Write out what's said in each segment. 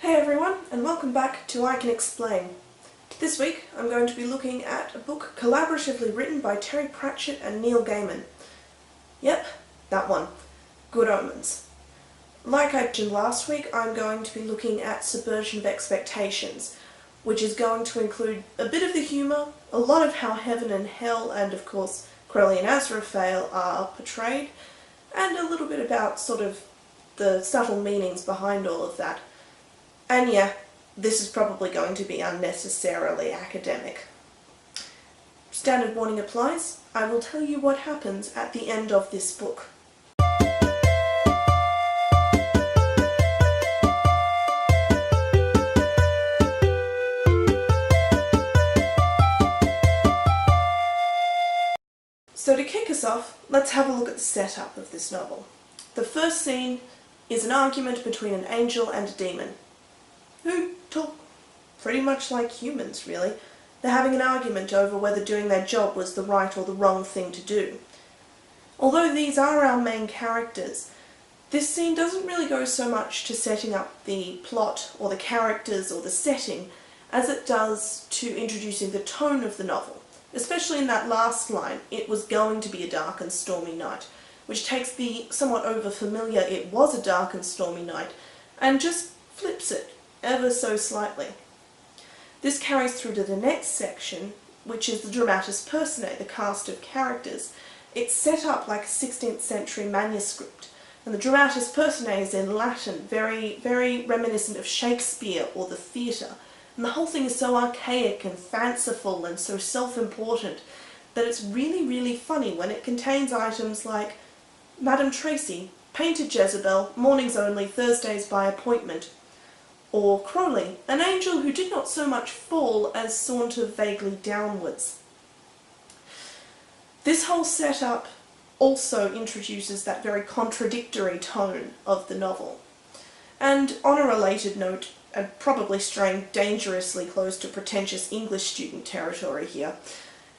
Hey everyone, and welcome back to I Can Explain. This week I'm going to be looking at a book collaboratively written by Terry Pratchett and Neil Gaiman. Yep, that one. Good Omens. Like I mentioned last week, I'm going to be looking at Subversion of Expectations, which is going to include a bit of the humour, a lot of how heaven and hell, and of course Crowley and Azrael are portrayed, and a little bit about sort of the subtle meanings behind all of that. And yeah, this is probably going to be unnecessarily academic. Standard warning applies. I will tell you what happens at the end of this book. So to kick us off, let's have a look at the setup of this novel. The first scene is an argument between an angel and a demon, who talk pretty much like humans, really. They're having an argument over whether doing their job was the right or the wrong thing to do. Although these are our main characters, this scene doesn't really go so much to setting up the plot or the characters or the setting as it does to introducing the tone of the novel. Especially in that last line, "It was going to be a dark and stormy night," which takes the somewhat over-familiar "it was a dark and stormy night" and just flips it ever so slightly. This carries through to the next section, which is the dramatis personae, the cast of characters. It's set up like a 16th century manuscript, and the dramatis personae is in Latin, very reminiscent of Shakespeare or the theatre. And the whole thing is so archaic and fanciful and so self-important that it's really funny when it contains items like Madame Tracy, painted Jezebel, mornings only, Thursdays by appointment, or Crowley, an angel who did not so much fall as saunter vaguely downwards. This whole setup also introduces that very contradictory tone of the novel. And on a related note, and probably straying dangerously close to pretentious English student territory here,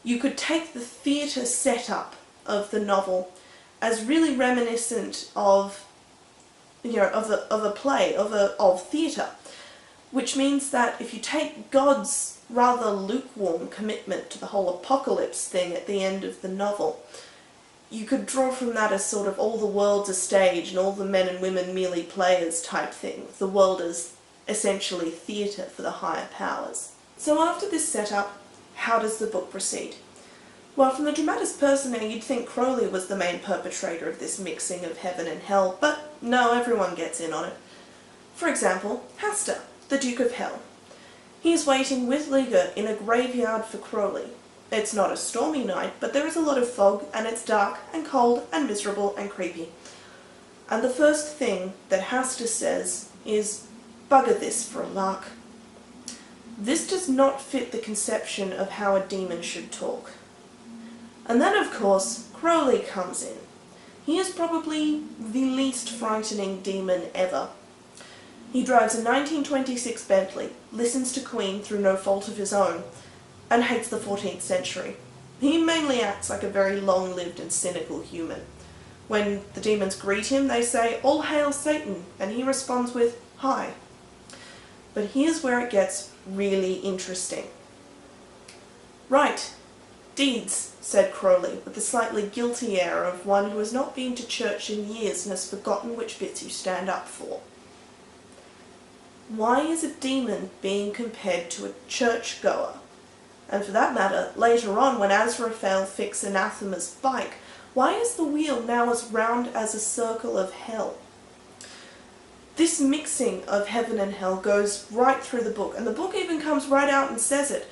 you could take the theatre setup of the novel as really reminiscent of a play, of theatre, which means that if you take God's rather lukewarm commitment to the whole apocalypse thing at the end of the novel, you could draw from that as sort of all the world's a stage and all the men and women merely players type thing. The world is essentially theatre for the higher powers. So after this setup, how does the book proceed? Well, from the dramatis personae, you'd think Crowley was the main perpetrator of this mixing of heaven and hell, but no, everyone gets in on it. For example, Hastur, the Duke of Hell. He is waiting with Liga in a graveyard for Crowley. It's not a stormy night, but there is a lot of fog, and it's dark and cold and miserable and creepy. And the first thing that Hastur says is, "Bugger this for a lark." This does not fit the conception of how a demon should talk. And then, of course, Crowley comes in. He is probably the least frightening demon ever. He drives a 1926 Bentley, listens to Queen through no fault of his own, and hates the 14th century. He mainly acts like a very long-lived and cynical human. When the demons greet him, they say, "All hail Satan," and he responds with, "Hi." But here's where it gets really interesting. "Right, deeds," said Crowley, with the slightly guilty air of one who has not been to church in years and has forgotten which bits you stand up for. Why is a demon being compared to a churchgoer? And for that matter, later on when Azrael fixes Anathema's bike, why is the wheel now as round as a circle of hell? This mixing of heaven and hell goes right through the book, and the book even comes right out and says it.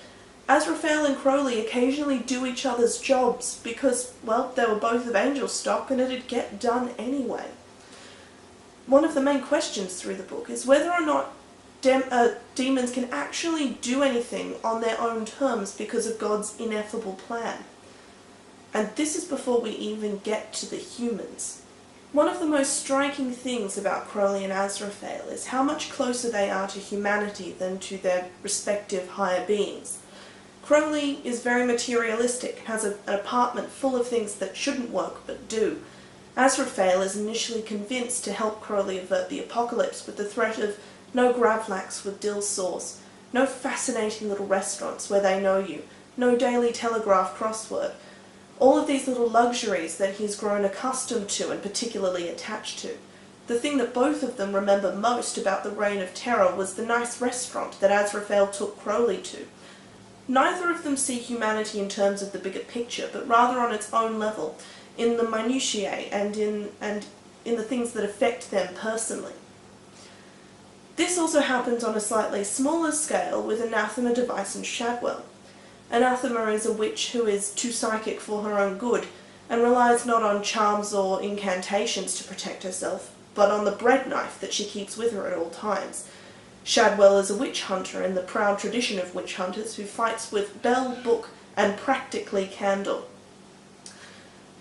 Azrael and Crowley occasionally do each other's jobs because, well, they were both of angel stock and it'd get done anyway. One of the main questions through the book is whether or not demons can actually do anything on their own terms because of God's ineffable plan. And this is before we even get to the humans. One of the most striking things about Crowley and Azrael is how much closer they are to humanity than to their respective higher beings. Crowley is very materialistic, has an apartment full of things that shouldn't work but do. Azrael is initially convinced to help Crowley avert the apocalypse with the threat of no gravlax with dill sauce, no fascinating little restaurants where they know you, no Daily Telegraph crossword. All of these little luxuries that he's grown accustomed to and particularly attached to. The thing that both of them remember most about the Reign of Terror was the nice restaurant that Azraphale took Crowley to. Neither of them see humanity in terms of the bigger picture, but rather on its own level, in the minutiae and in the things that affect them personally. This also happens on a slightly smaller scale with Anathema Device and Shadwell. Anathema is a witch who is too psychic for her own good, and relies not on charms or incantations to protect herself, but on the bread knife that she keeps with her at all times. Shadwell is a witch hunter in the proud tradition of witch hunters who fights with bell, book, and practically candle.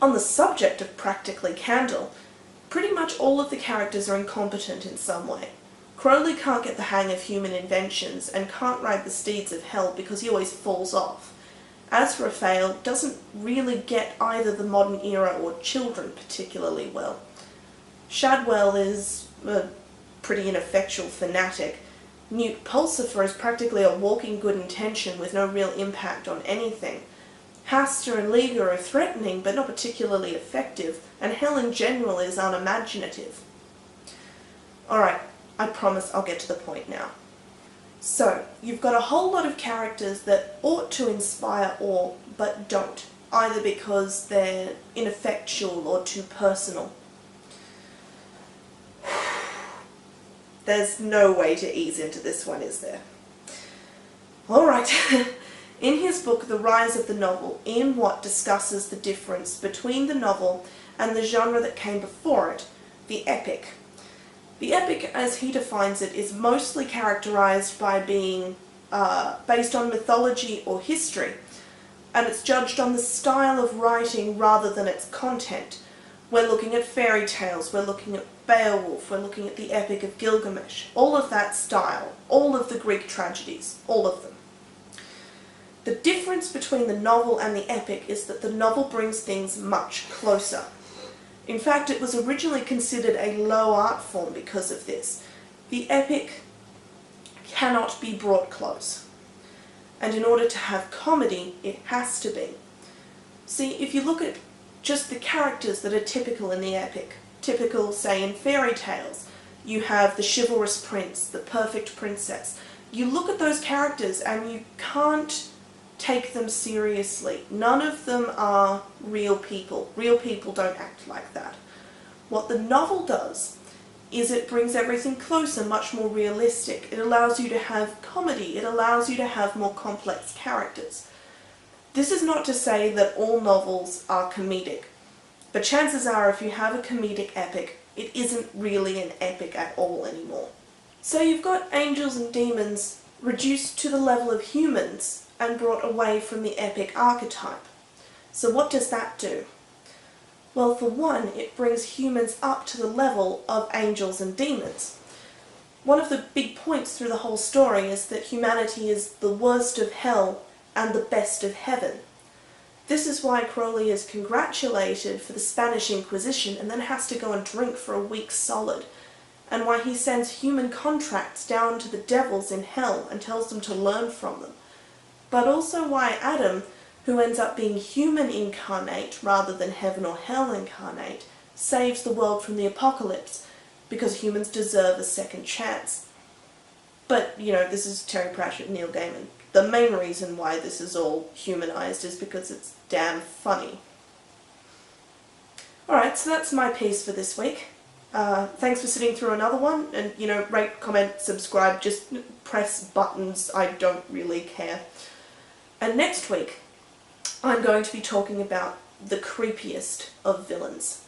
On the subject of practically candle, pretty much all of the characters are incompetent in some way. Crowley can't get the hang of human inventions and can't ride the steeds of hell because he always falls off. Azraphale doesn't really get either the modern era or children particularly well. Shadwell is a pretty ineffectual fanatic. Newt Pulsifer is practically a walking good intention with no real impact on anything. Haster and Liga are threatening but not particularly effective, and hell in general is unimaginative. Alright, I promise I'll get to the point now. So, you've got a whole lot of characters that ought to inspire awe, but don't, either because they're ineffectual or too personal. There's no way to ease into this one, is there? Alright. In his book, The Rise of the Novel, Ian Watt discusses the difference between the novel and the genre that came before it, the epic. The epic, as he defines it, is mostly characterized by being based on mythology or history, and it's judged on the style of writing rather than its content. We're looking at fairy tales, we're looking at Beowulf, we're looking at the Epic of Gilgamesh, all of that style, all of the Greek tragedies, all of them. The difference between the novel and the epic is that the novel brings things much closer. In fact, it was originally considered a low art form because of this. The epic cannot be brought close. And in order to have comedy, it has to be. See, if you look at just the characters that are typical in the epic, typical, say, in fairy tales, you have the chivalrous prince, the perfect princess. You look at those characters and you can't take them seriously. None of them are real people. Real people don't act like that. What the novel does is it brings everything closer, much more realistic. It allows you to have comedy. It allows you to have more complex characters. This is not to say that all novels are comedic, but chances are if you have a comedic epic, it isn't really an epic at all anymore. So you've got angels and demons reduced to the level of humans and brought away from the epic archetype. So what does that do? Well, for one, it brings humans up to the level of angels and demons. One of the big points through the whole story is that humanity is the worst of hell and the best of heaven. This is why Crowley is congratulated for the Spanish Inquisition and then has to go and drink for a week solid, and why he sends human contracts down to the devils in hell and tells them to learn from them. But also why Adam, who ends up being human incarnate rather than heaven or hell incarnate, saves the world from the apocalypse, because humans deserve a second chance. But, you know, this is Terry Pratchett and Neil Gaiman. The main reason why this is all humanized is because it's damn funny. Alright, so that's my piece for this week. Thanks for sitting through another one, and, you know, rate, comment, subscribe, just press buttons, I don't really care. And next week, I'm going to be talking about the creepiest of villains.